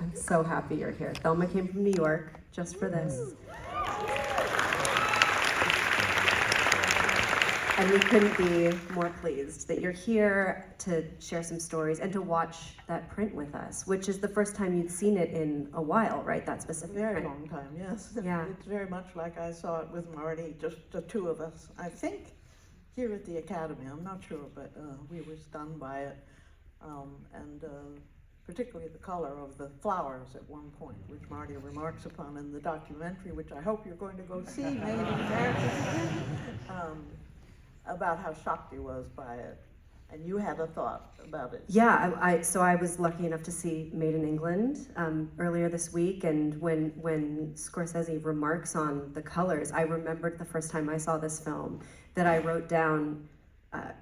I'm so happy you're here. Thelma came from New York just for this. And we couldn't be more pleased that you're here to share some stories and to watch that print with us, which is the first time you'd seen it in a while, right? That specific print. Very long time, yes. Yeah. It's very much like I saw it with Marty, just the two of us. I think here at the Academy, I'm not sure, but we were stunned by it. And particularly the color of the flowers at one point, which Marty remarks upon in the documentary, which I hope you're going to go see, Made in America, about how shocked he was by it. And you had a thought about it. Yeah, so I was lucky enough to see Made in England earlier this week, and when Scorsese remarks on the colors, I remembered the first time I saw this film that I wrote down,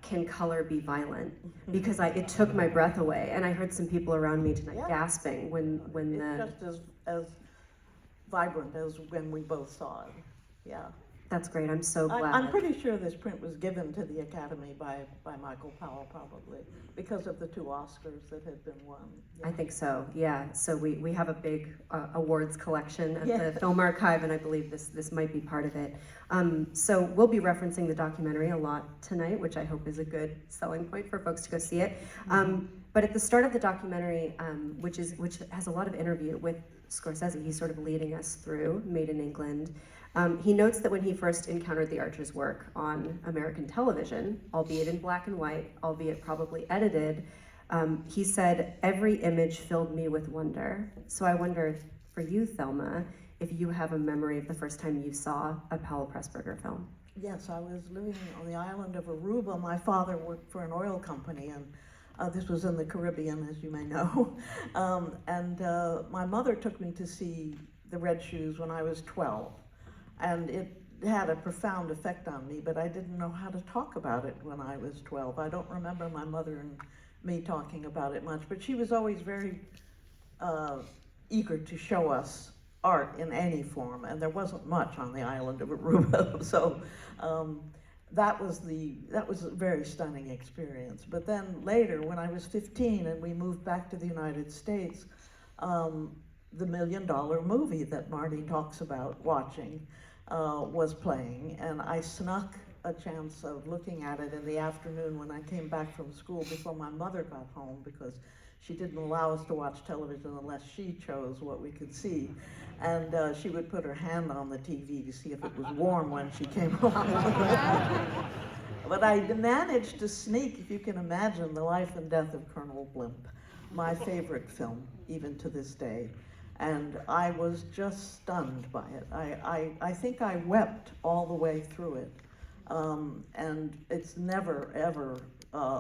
can color be violent? Because it took my breath away, and I heard some people around me tonight gasping when it's just as vibrant as when we both saw it. Yeah. That's great. I'm so glad. I'm pretty sure this print was given to the Academy by Michael Powell, probably, because of the 2 Oscars that had been won. Yeah. I think so, yeah. So we have a big awards collection at the Film Archive, and I believe this might be part of it. So we'll be referencing the documentary a lot tonight, which I hope is a good selling point for folks to go see it. But at the start of the documentary, which has a lot of interview with Scorsese, he's sort of leading us through Made in England. He notes that when he first encountered the Archer's work on American television, albeit in black and white, albeit probably edited, he said, "Every image filled me with wonder." So I wonder, for you, Thelma, if you have a memory of the first time you saw a Powell Pressburger film. Yes, I was living on the island of Aruba. My father worked for an oil company, and this was in the Caribbean, as you may know. My mother took me to see The Red Shoes when I was 12. And it had a profound effect on me, but I didn't know how to talk about it when I was 12. I don't remember my mother and me talking about it much, but she was always very eager to show us art in any form, and there wasn't much on the island of Aruba. So that was a very stunning experience. But then later, when I was 15 and we moved back to the United States, the $1 Million movie that Marty talks about watching was playing, and I snuck a chance of looking at it in the afternoon when I came back from school before my mother got home, because she didn't allow us to watch television unless she chose what we could see. And she would put her hand on the TV to see if it was warm when she came home. But I managed to sneak, if you can imagine, The Life and Death of Colonel Blimp, my favorite film, even to this day. And I was just stunned by it. I think I wept all the way through it. And it's never, ever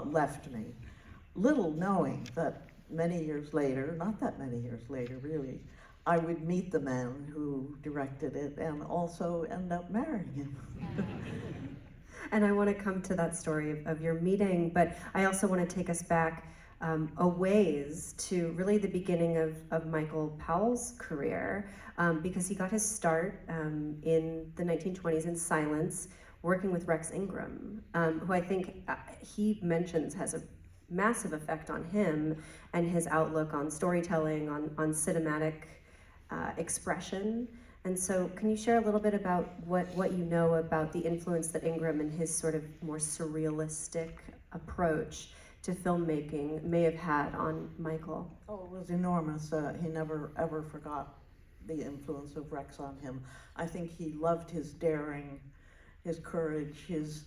left me. Little knowing that many years later, not that many years later really, I would meet the man who directed it and also end up marrying him. And I want to come to that story of your meeting, but I also want to take us back a ways to really the beginning of Michael Powell's career, because he got his start in the 1920s in silence, working with Rex Ingram, who I think he mentions has a massive effect on him and his outlook on storytelling, on cinematic expression. And so can you share a little bit about what you know about the influence that Ingram and his sort of more surrealistic approach to filmmaking may have had on Michael? Oh, it was enormous. He never ever forgot the influence of Rex on him. I think he loved his daring, his courage, his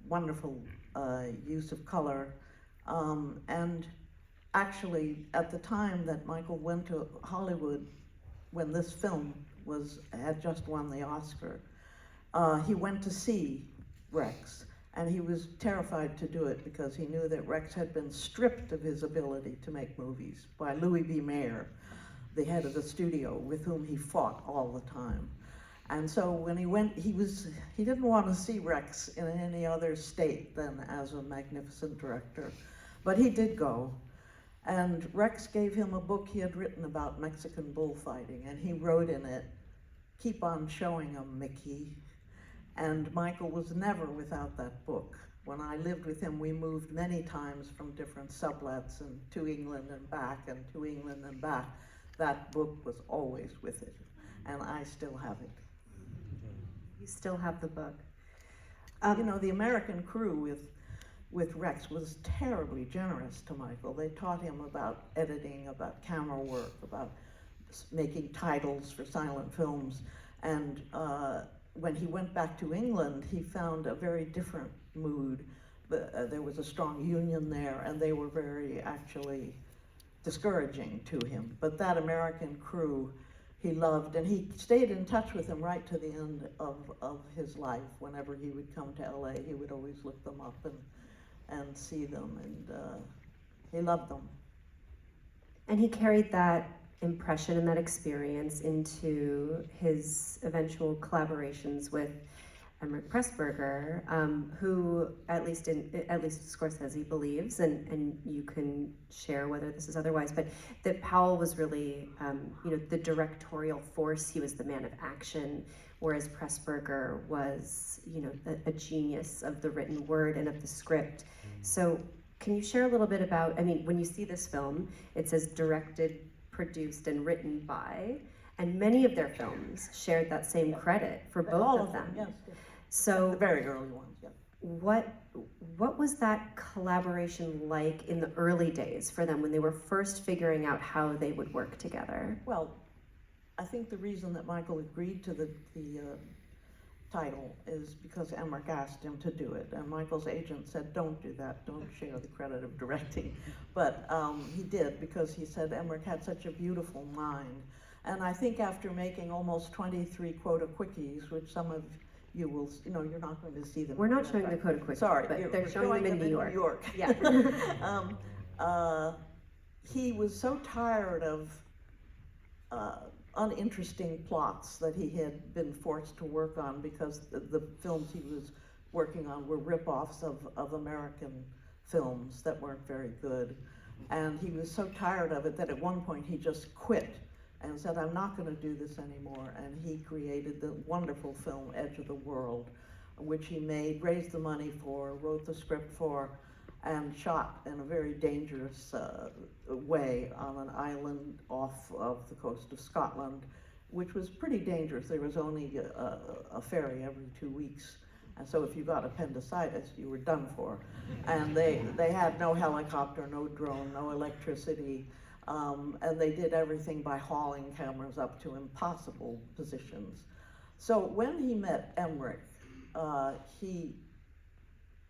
wonderful use of color. And actually, at the time that Michael went to Hollywood, when this film had just won the Oscar, he went to see Rex. And he was terrified to do it because he knew that Rex had been stripped of his ability to make movies by Louis B. Mayer, the head of the studio, with whom he fought all the time. And so when he went, he didn't want to see Rex in any other state than as a magnificent director. But he did go. And Rex gave him a book he had written about Mexican bullfighting, and he wrote in it, "Keep on showing 'em, Mickey." And Michael was never without that book. When I lived with him, we moved many times from different sublets and to England and back and to England and back. that book was always with it, and I still have it. You still have the book. You know, the American crew with Rex was terribly generous to Michael. They taught him about editing, about camera work, about making titles for silent films. And when he went back to England, he found a very different mood. There was a strong union there, and they were very actually discouraging to him. But that American crew he loved, and he stayed in touch with them right to the end of his life. Whenever he would come to LA, he would always look them up and see them, and he loved them. And he carried that impression and that experience into his eventual collaborations with Emmerich Pressburger, who at least Scorsese believes, and you can share whether this is otherwise, but that Powell was really, the directorial force. He was the man of action, whereas Pressburger was, a genius of the written word and of the script. So can you share a little bit about, when you see this film, it says directed, produced, and written by, and many of their films shared that same credit for both of them. Yes. So the very early ones, yeah. What was that collaboration like in the early days for them when they were first figuring out how they would work together? Well, I think the reason that Michael agreed to the title is because Emmerich asked him to do it, and Michael's agent said, "Don't do that, don't share the credit of directing." But he did, because he said Emmerich had such a beautiful mind. And I think after making almost 23 quota quickies, which some of you will, you're not going to see them. We're not showing the Coda Quick, Sorry, but they're showing them in New York. Yeah. He was so tired of uninteresting plots that he had been forced to work on, because the films he was working on were rip-offs of American films that weren't very good. And he was so tired of it that at one point he just quit and said, "I'm not going to do this anymore." And he created the wonderful film Edge of the World, which he made, raised the money for, wrote the script for, and shot in a very dangerous way on an island off of the coast of Scotland, which was pretty dangerous. There was only a ferry every 2 weeks. And so if you got appendicitis, you were done for. And they had no helicopter, no drone, no electricity. And they did everything by hauling cameras up to impossible positions. So when he met Emmerich, he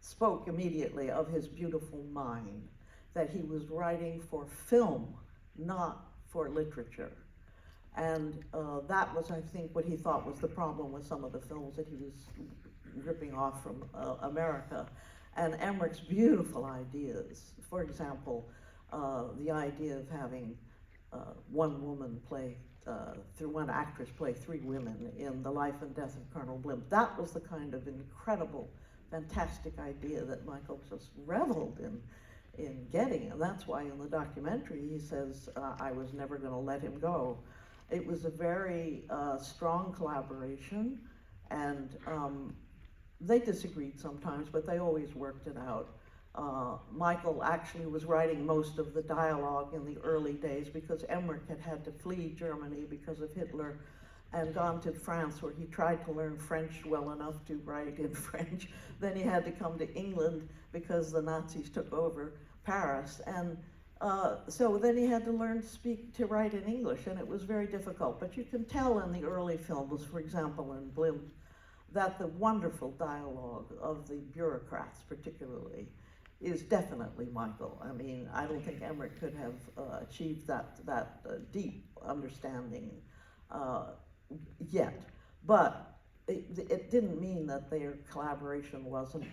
spoke immediately of his beautiful mind, that he was writing for film, not for literature. And that was, I think, what he thought was the problem with some of the films that he was ripping off from America. And Emmerich's beautiful ideas, for example, the idea of having one woman play, through one actress play 3 women in The Life and Death of Colonel Blimp. That was the kind of incredible, fantastic idea that Michael just reveled in getting. And that's why in the documentary he says, I was never going to let him go. It was a very strong collaboration, and they disagreed sometimes, but they always worked it out. Michael actually was writing most of the dialogue in the early days, because Emmerich had to flee Germany because of Hitler and gone to France, where he tried to learn French well enough to write in French. Then he had to come to England because the Nazis took over Paris. And so then he had to learn to write in English, and it was very difficult. But you can tell in the early films, for example in Blimp, that the wonderful dialogue of the bureaucrats particularly is definitely Michael. I mean, I don't think Emmerich could have achieved that deep understanding yet. But it didn't mean that their collaboration wasn't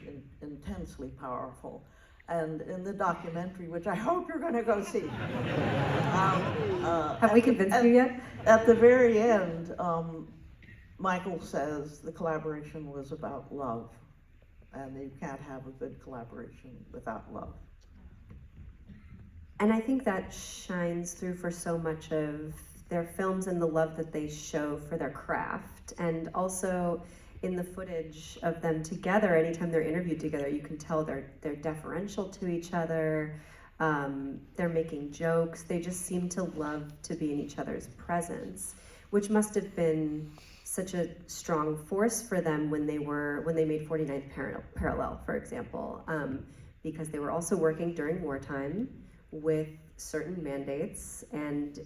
intensely powerful. And in the documentary, which I hope you're going to go see. Have we convinced you yet? At the very end, Michael says the collaboration was about love, and you can't have a good collaboration without love. And I think that shines through for so much of their films and the love that they show for their craft, and also in the footage of them together. Anytime they're interviewed together, you can tell they're deferential to each other. They're making jokes. They just seem to love to be in each other's presence, which must have been such a strong force for them when they made 49th Parallel, for example, because they were also working during wartime with certain mandates and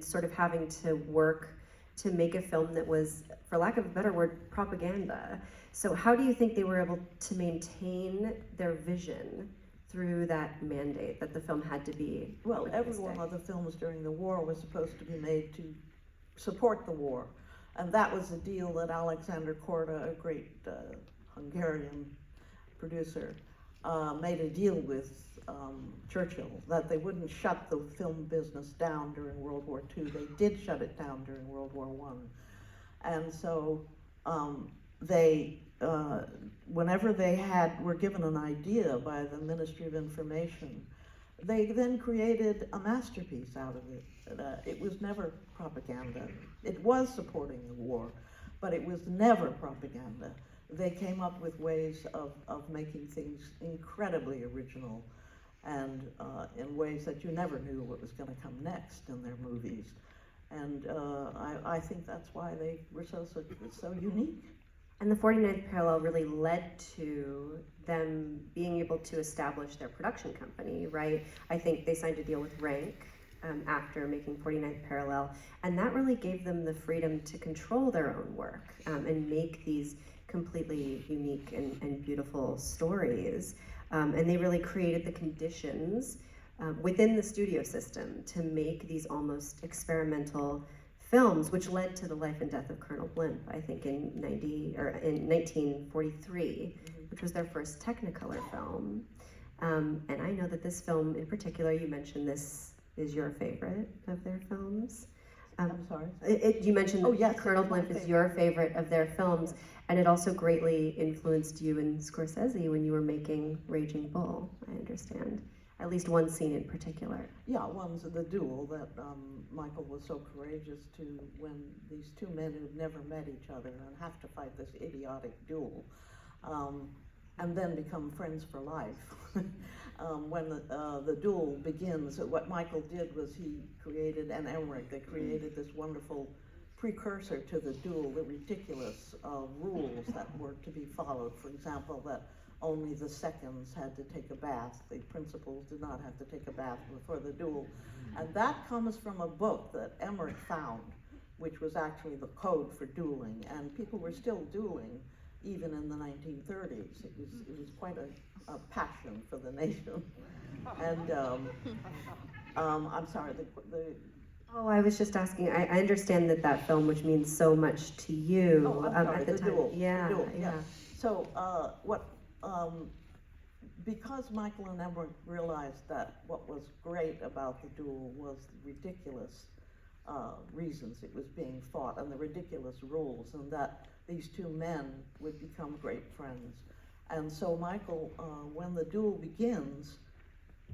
sort of having to work to make a film that was, for lack of a better word, propaganda. So how do you think they were able to maintain their vision through that mandate that the film had to be? Well, every one of the films during the war was supposed to be made to support the war. And that was a deal that Alexander Korda, a great Hungarian producer, made a deal with Churchill, that they wouldn't shut the film business down during World War II. They did shut it down during World War I. And so whenever they were given an idea by the Ministry of Information, they then created a masterpiece out of it. It was never propaganda. It was supporting the war, but it was never propaganda. They came up with ways of making things incredibly original and in ways that you never knew what was going to come next in their movies. And I think that's why they were so unique. And the 49th Parallel really led to them being able to establish their production company, right? I think they signed a deal with Rank after making 49th Parallel, and that really gave them the freedom to control their own work and make these completely unique and beautiful stories. And they really created the conditions within the studio system to make these almost experimental films, which led to the life and death of Colonel Blimp, I think in 1943, which was their first Technicolor film. And I know that this film in particular, you mentioned this is your favorite of their films. I'm sorry? You mentioned that yes, Colonel Blimp is your favorite of their films, and it also greatly influenced you and Scorsese when you were making Raging Bull, I understand. At least one scene in particular. Yeah, one's the duel that Michael was so courageous to, when these two men who've never met each other and have to fight this idiotic duel, and then become friends for life. When the duel begins, what Michael did was he created, and Emmerich, they created this wonderful precursor to the duel, the ridiculous rules that were to be followed. For example, that only the seconds had to take a bath. The principals did not have to take a bath before the duel. And that comes from a book that Emmerich found, which was actually the code for dueling. And people were still dueling even in the 1930s. It was quite a passion for the nation. And I'm sorry, Oh, I was just asking, I understand that film, which means so much to you at the time. Duel. Yeah, The duel, yeah. So because Michael and Emmerich realized that what was great about the duel was the ridiculous reasons it was being fought and the ridiculous rules, and that these two men would become great friends. And so Michael, when the duel begins,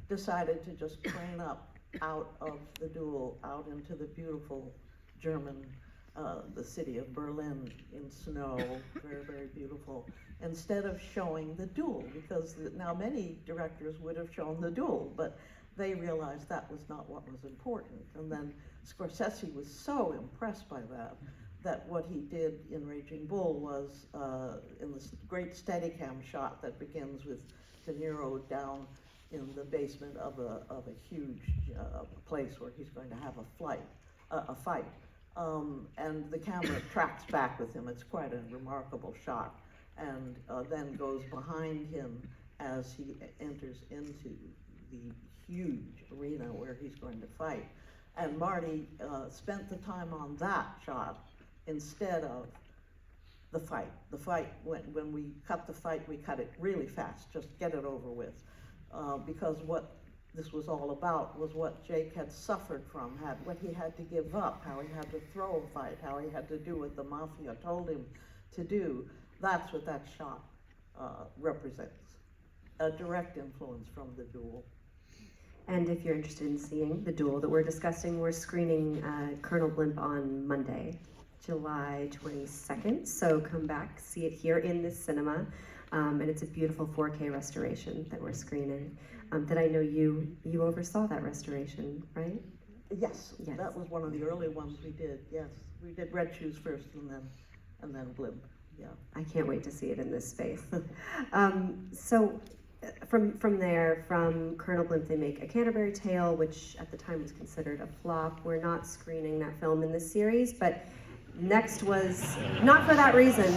decided to just train up out of the duel, out into the beautiful German, the city of Berlin in snow, very, very beautiful, instead of showing the duel, because now many directors would have shown the duel, but they realized that was not what was important. And then Scorsese was so impressed by that what he did in Raging Bull was in this great Steadicam shot that begins with De Niro down in the basement of a huge place where he's going to have a fight. And the camera tracks back with him. It's quite a remarkable shot. And then goes behind him as he enters into the huge arena where he's going to fight. And Marty spent the time on that shot instead of the fight. The fight, when we cut the fight, we cut it really fast, just get it over with. Because what this was all about was what Jake had suffered from, what he had to give up, how he had to throw a fight, how he had to do what the mafia told him to do. That's what that shot represents, a direct influence from the duel. And if you're interested in seeing the duel that we're discussing, we're screening Colonel Blimp on Monday, July 22nd. So come back, see it here in this cinema. And it's a beautiful 4K restoration that we're screening. That I know you oversaw that restoration, right? Yes, Yes. that was one of the early ones we did, yes. We did Red Shoes first and then Blimp, yeah. I can't wait to see it in this space. So from there, from Colonel Blimp, they make A Canterbury Tale, which at the time was considered a flop. We're not screening that film in this series, but next was, not for that reason,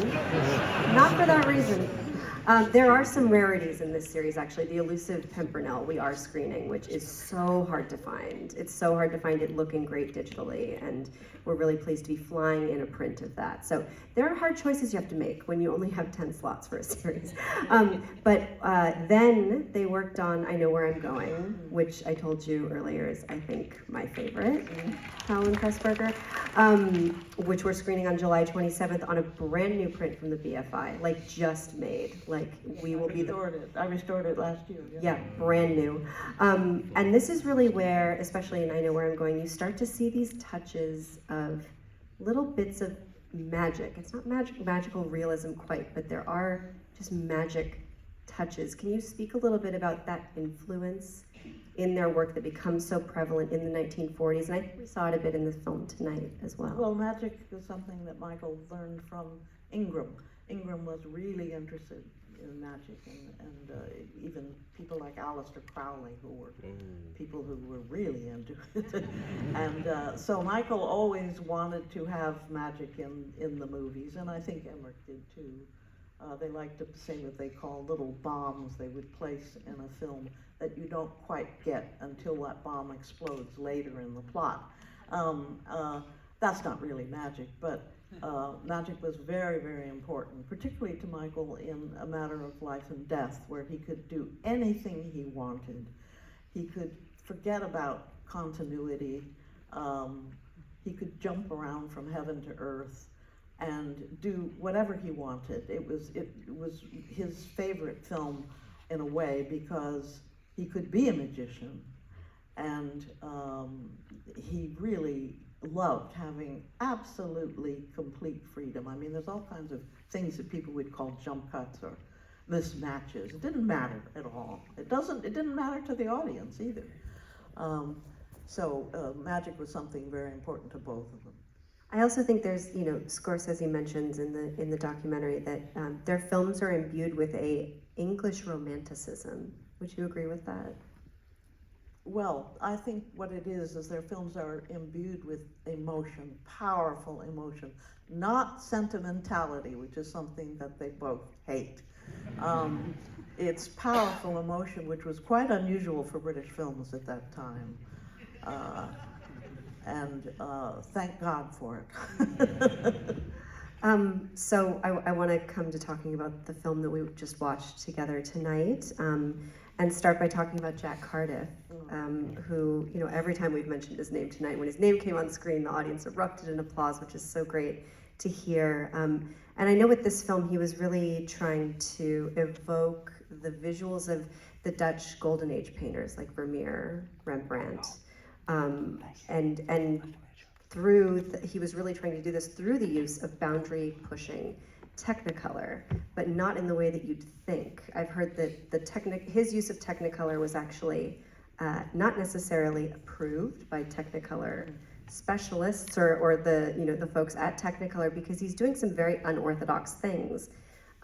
not for that reason. There are some rarities in this series, actually. The elusive Pimpernel we are screening, which is so hard to find. It's so hard to find it looking great digitally, and we're really pleased to be flying in a print of that. So there are hard choices you have to make when you only have 10 slots for a series. But then they worked on I Know Where I'm Going, which I told you earlier is, I think, my favorite, Powell and PRESSBURGER, which we're screening on July 27th on a brand new print from the BFI, like just made. Like we will be I restored it last year. Yeah, brand new. And this is really where, especially in I Know Where I'm Going, you start to see these touches of little bits of magic. It's not magical realism quite, but there are just magic touches. Can you speak a little bit about that influence in their work that becomes so prevalent in the 1940s? And I think we saw it a bit in the film tonight as well. Well, magic is something that Michael learned from Ingram. Ingram was really interested in magic, and even people like Aleister Crowley, who were people who were really into it. And so Michael always wanted to have magic in the movies, and I think Emmerich did too. They liked to say what they call little bombs they would place in a film that you don't quite get until that bomb explodes later in the plot. That's not really magic, but magic was very, very important, particularly to Michael in A Matter of Life and Death, where he could do anything he wanted. He could forget about continuity. He could jump around from heaven to earth and do whatever he wanted. It was his favorite film in a way because he could be a magician, and he really loved having absolutely complete freedom. I mean, there's all kinds of things that people would call jump cuts or mismatches. It didn't matter at all. It didn't matter to the audience either. So magic was something very important to both of them. I also think there's, Scorsese mentions in the documentary that their films are imbued with a English romanticism. Would you agree with that? Well, I think what it is their films are imbued with emotion, powerful emotion, not sentimentality, which is something that they both hate. It's powerful emotion, which was quite unusual for British films at that time. And thank God for it. So I want to come to talking about the film that we just watched together tonight, and start by talking about Jack Cardiff, who, every time we've mentioned his name tonight, when his name came on screen, the audience erupted in applause, which is so great to hear. And I know with this film, he was really trying to evoke the visuals of the Dutch Golden Age painters like Vermeer, Rembrandt, and he was really trying to do this through the use of boundary pushing Technicolor, but not in the way that you'd think. I've heard that his use of Technicolor was actually not necessarily approved by Technicolor specialists or the folks at Technicolor, because he's doing some very unorthodox things,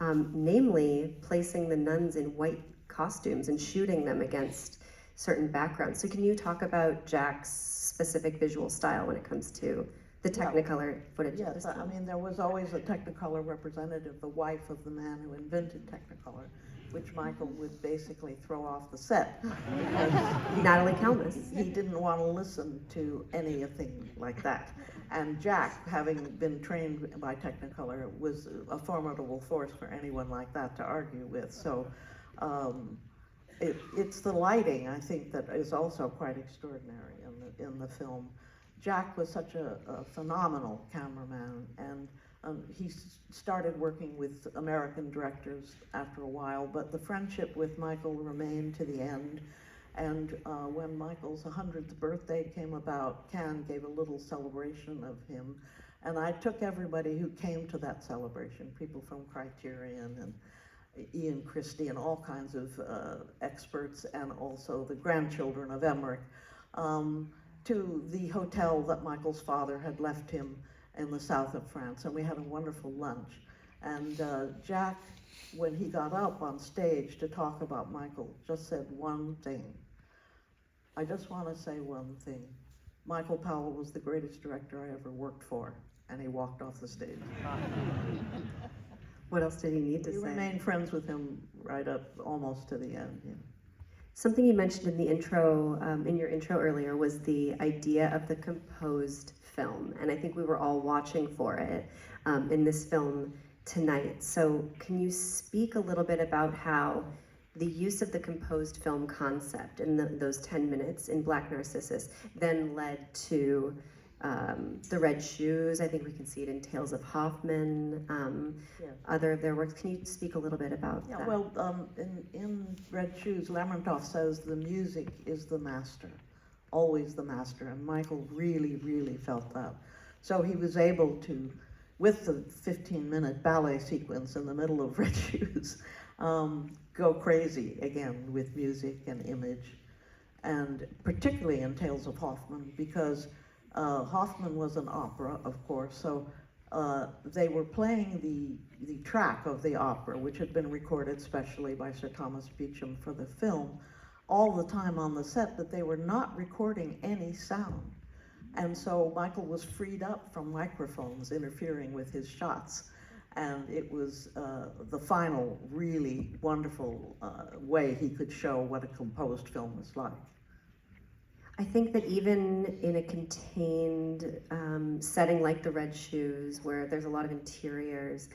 namely placing the nuns in white costumes and shooting them against certain backgrounds. So can you talk about Jack's specific visual style when it comes to the Technicolor footage? Yes, I mean, there was always a Technicolor representative, the wife of the man who invented Technicolor, which Michael would basically throw off the set. Natalie Kelmus. He didn't want to listen to anything like that. And Jack, having been trained by Technicolor, was a formidable force for anyone like that to argue with. So it's the lighting, I think, that is also quite extraordinary in the film. Jack was such a phenomenal cameraman, and he started working with American directors after a while, but the friendship with Michael remained to the end. And when Michael's 100th birthday came about, Cannes gave a little celebration of him, and I took everybody who came to that celebration, people from Criterion and Ian Christie and all kinds of experts, and also the grandchildren of Emmerich, to the hotel that Michael's father had left him in the south of France, and we had a wonderful lunch. And Jack, when he got up on stage to talk about Michael, just said one thing. I just want to say one thing. Michael Powell was the greatest director I ever worked for, and he walked off the stage. What else did he need to We say? remained friends with him right up almost to the end. Yeah. Something you mentioned in the intro, in your intro earlier, was the idea of the composed film, and I think we were all watching for it in this film tonight. So can you speak a little bit about how the use of the composed film concept in those 10 minutes in Black Narcissus then led to the Red Shoes? I think we can see it in Tales of Hoffman, Yeah. other of their works. Can you speak a little bit about that? Well, in Red Shoes, Lermontov says the music is the master, always the master, and Michael really, really felt that. So he was able to, with the 15-minute ballet sequence in the middle of Red Shoes, go crazy again with music and image, and particularly in Tales of Hoffman, because Hoffman was an opera, of course, so they were playing the track of the opera, which had been recorded specially by Sir Thomas Beecham for the film, all the time on the set, but they were not recording any sound. And so Michael was freed up from microphones interfering with his shots. And it was the final really wonderful way he could show what a composed film was like. I think that even in a contained setting like the Red Shoes, where there's a lot of interiors,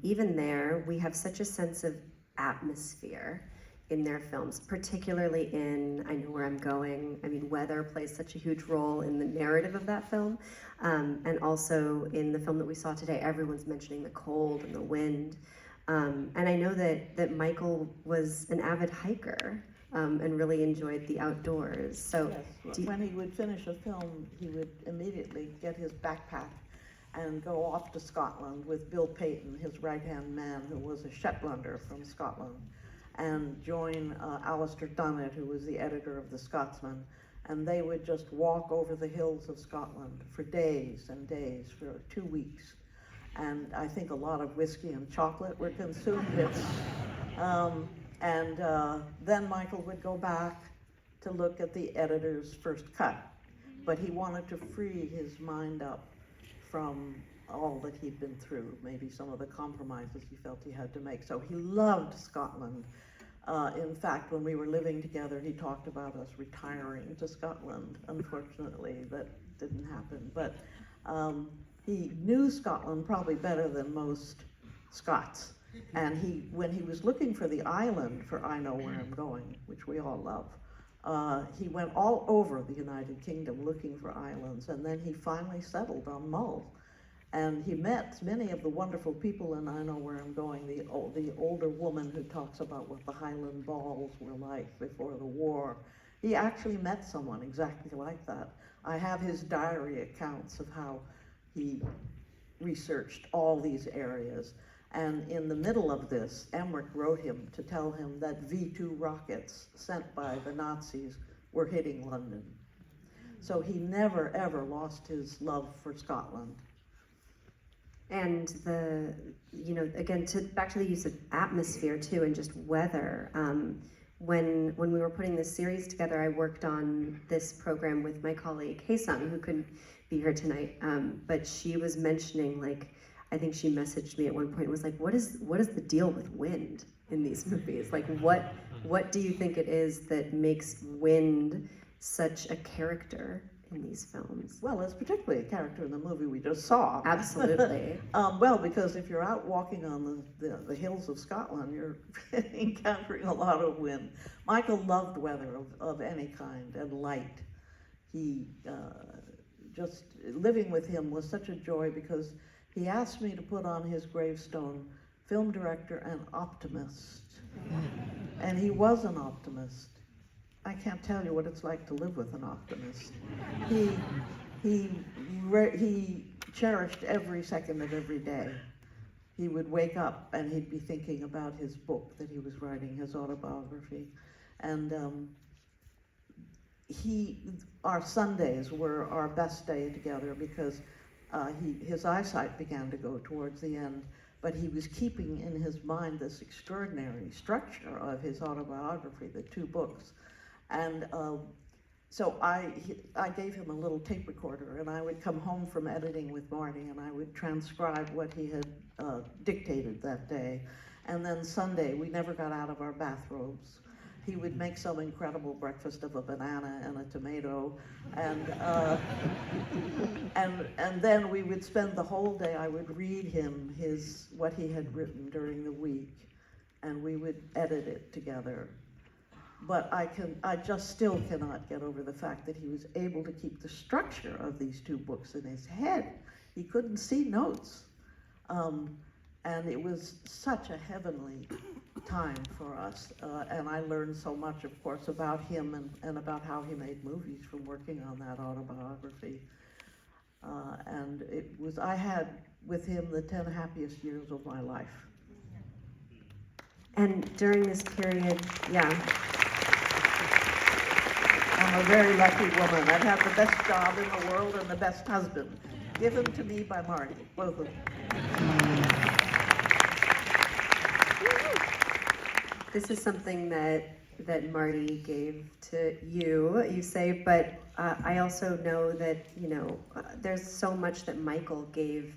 even there, we have such a sense of atmosphere in their films, particularly in I Know Where I'm Going. I mean, weather plays such a huge role in the narrative of that film. And also in the film that we saw today, everyone's mentioning the cold and the wind. And I know that Michael was an avid hiker and really enjoyed the outdoors. So yes, when he would finish a film, he would immediately get his backpack and go off to Scotland with Bill Payton, his right-hand man, who was a Shetlander from Scotland, and join Alistair Dunnett, who was the editor of The Scotsman, and they would just walk over the hills of Scotland for days and days, for 2 weeks. And I think a lot of whiskey and chocolate were consumed. Then Michael would go back to look at the editor's first cut. But he wanted to free his mind up from all that he'd been through, maybe some of the compromises he felt he had to make. So he loved Scotland. In fact, when we were living together, he talked about us retiring to Scotland. Unfortunately, that didn't happen. But he knew Scotland probably better than most Scots. And when he was looking for the island for I Know Where I'm Going, which we all love, he went all over the United Kingdom looking for islands, and then he finally settled on Mull. And he met many of the wonderful people in I Know Where I'm Going, the older woman who talks about what the Highland balls were like before the war. He actually met someone exactly like that. I have his diary accounts of how he researched all these areas. And in the middle of this, Emmerich wrote him to tell him that V-2 rockets sent by the Nazis were hitting London. So he never, ever lost his love for Scotland. And again, back to the use of atmosphere too, and just weather. When we were putting this series together, I worked on this program with my colleague Haesung, who couldn't be here tonight. But she was mentioning, like, I think she messaged me at one point and was like, what is the deal with wind in these movies? Like, what do you think it is that makes wind such a character in these films? Well, it's particularly a character in the movie we just saw. Absolutely. Well, because if you're out walking on the hills of Scotland, you're encountering a lot of wind. Michael loved weather of any kind and light. He just living with him was such a joy, because he asked me to put on his gravestone, film director and optimist. And he was an optimist. I can't tell you what it's like to live with an optimist. He cherished every second of every day. he would wake up and he'd be thinking about his book that he was writing, his autobiography. And our Sundays were our best day together because his eyesight began to go towards the end, but he was keeping in his mind this extraordinary structure of his autobiography, the 2 books. And so I gave him a little tape recorder, and I would come home from editing with Marty, and I would transcribe what he had dictated that day. And then Sunday, we never got out of our bathrobes. He would make some incredible breakfast of a banana and a tomato, and then we would spend the whole day. I would read him what he had written during the week, and we would edit it together. But I just still cannot get over the fact that he was able to keep the structure of these 2 books in his head. He couldn't see notes. And it was such a heavenly time for us. And I learned so much, of course, about him and about how he made movies from working on that autobiography. And I had with him the 10 happiest years of my life. And during this period, yeah. I'm a very lucky woman. I've had the best job in the world and the best husband, given to me by Marty, both of them. This is something that Marty gave to you say, but I also know that, there's so much that Michael gave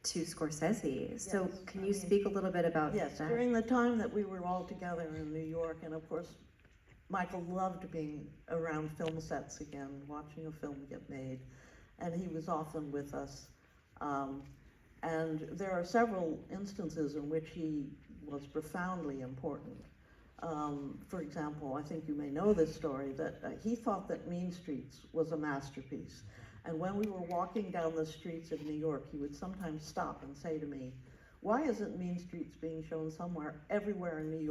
to Scorsese. So Yes, can you speak a little bit about Yes, that? during the time that we were all together in New York, and of course, Michael loved being around film sets again, watching a film get made, and he was often with us. And there are several instances in which he was profoundly important. For example, I think you may know this story, that he thought that Mean Streets was a masterpiece. And when we were walking down the streets of New York, he would sometimes stop and say to me, "Why isn't Mean Streets being shown somewhere in New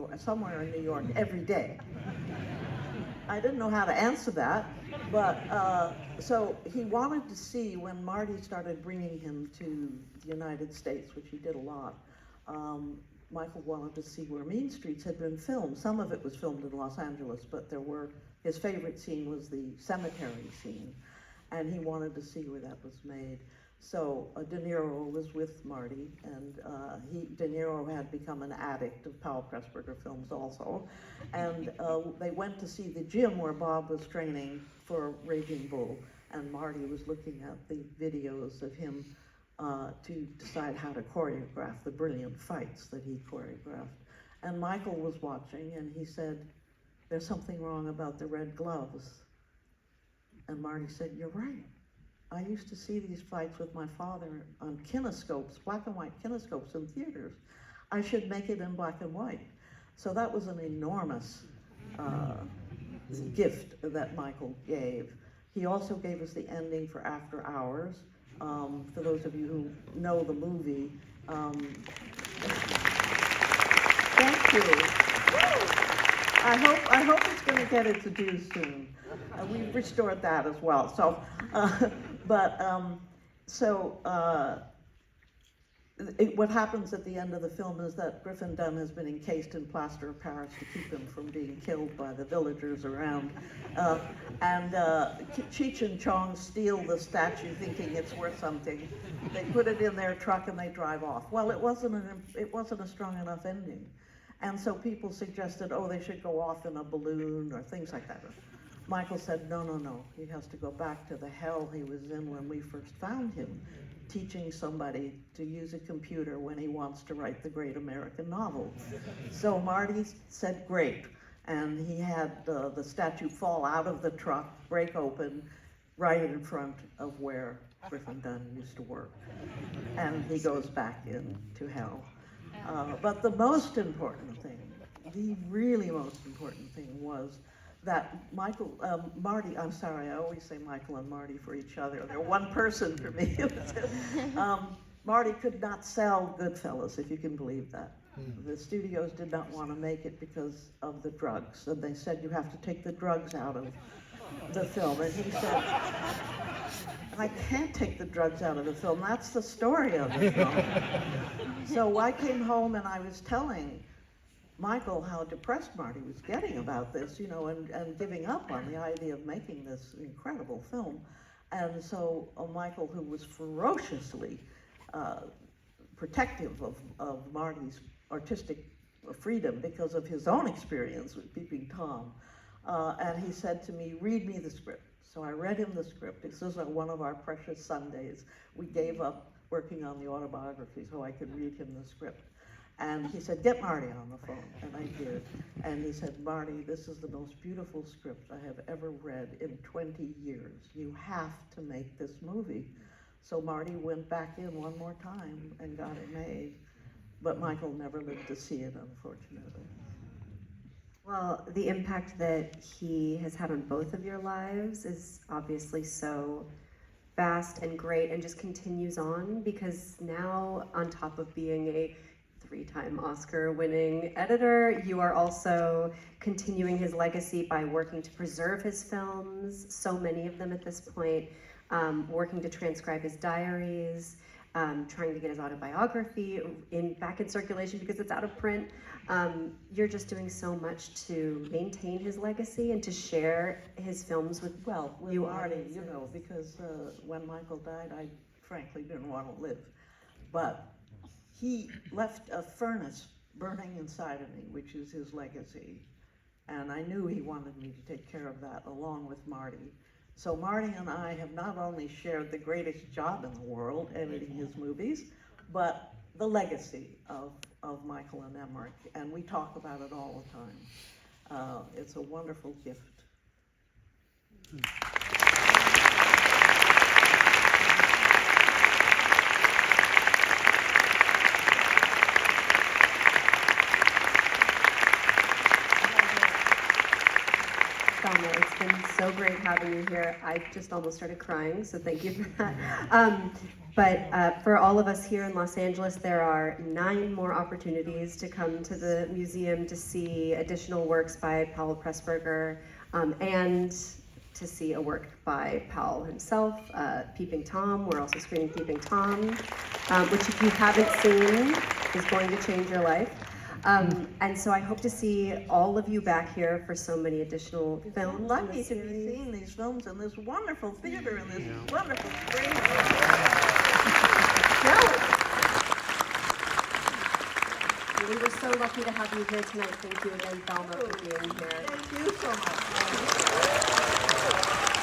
York every day?" I didn't know how to answer that, but so he wanted to see, when Marty started bringing him to the United States, which he did a lot, Michael wanted to see where Mean Streets had been filmed. Some of it was filmed in Los Angeles, but his favorite scene was the cemetery scene, and he wanted to see where that was made. So De Niro was with Marty, and De Niro had become an addict of Powell Pressburger films also, and they went to see the gym where Bob was training for Raging Bull, and Marty was looking at the videos of him to decide how to choreograph the brilliant fights that he choreographed. And Michael was watching, and he said, "There's something wrong about the red gloves." And Marty said, "You're right. I used to see these fights with my father on kinescopes, black and white kinescopes in theaters. I should make it in black and white." So that was an enormous gift that Michael gave. He also gave us the ending for After Hours. For those of you who know the movie, thank you. I hope it's going to get its dues soon. We've restored that as well. So, what happens at the end of the film is that Griffin Dunne has been encased in plaster of Paris to keep him from being killed by the villagers around. And Cheech and Chong steal the statue thinking it's worth something. They put it in their truck and they drive off. Well, it wasn't a strong enough ending. And so people suggested, they should go off in a balloon or things like that. Michael said, no, he has to go back to the hell he was in when we first found him, teaching somebody to use a computer when he wants to write the great American novel. So Marty said, great, and he had the statue fall out of the truck, break open, right in front of where Griffin Dunne used to work. And he goes back into hell. But the most important thing, the really most important thing was that Marty, I'm sorry, I always say Michael and Marty for each other. They're one person for me. Marty could not sell Goodfellas, if you can believe that. The studios did not want to make it because of the drugs. And they said, you have to take the drugs out of the film. And he said, I can't take the drugs out of the film. That's the story of the film. So I came home and I was telling Michael how depressed Marty was getting about this, you know, and giving up on the idea of making this incredible film. And so Michael, who was ferociously protective of Marty's artistic freedom because of his own experience with Peeping Tom, and he said to me, read me the script. So I read him the script. This was one of our precious Sundays. We gave up working on the autobiography so I could read him the script. And he said, get Marty on the phone, and I did. And he said, Marty, this is the most beautiful script I have ever read in 20 years. You have to make this movie. So Marty went back in one more time and got it made. But Michael never lived to see it, unfortunately. Well, the impact that he has had on both of your lives is obviously so vast and great and just continues on, because now, on top of being a 3-time Oscar-winning editor, you are also continuing his legacy by working to preserve his films, so many of them at this point, working to transcribe his diaries, trying to get his autobiography back in circulation because it's out of print. You're just doing so much to maintain his legacy and to share his films with Marty, you know, because when Michael died, I frankly didn't want to live. But he left a furnace burning inside of me, which is his legacy. And I knew he wanted me to take care of that along with Marty. So Marty and I have not only shared the greatest job in the world, editing his movies, but the legacy of Michael and Emmerich, and we talk about it all the time. It's a wonderful gift. Thelma, it's been so great having you here. I just almost started crying, so thank you for that. But for all of us here in Los Angeles, there are 9 more opportunities to come to the museum to see additional works by Powell Pressburger, and to see a work by Powell himself, Peeping Tom. We're also screening Peeping Tom, which if you haven't seen is going to change your life. And so I hope to see all of you back here for so many additional films. I'm lucky to be seeing these films in this wonderful theater in this wonderful screen. We were so lucky to have you here tonight. Thank you again, Thelma, for being here. Thank you so much.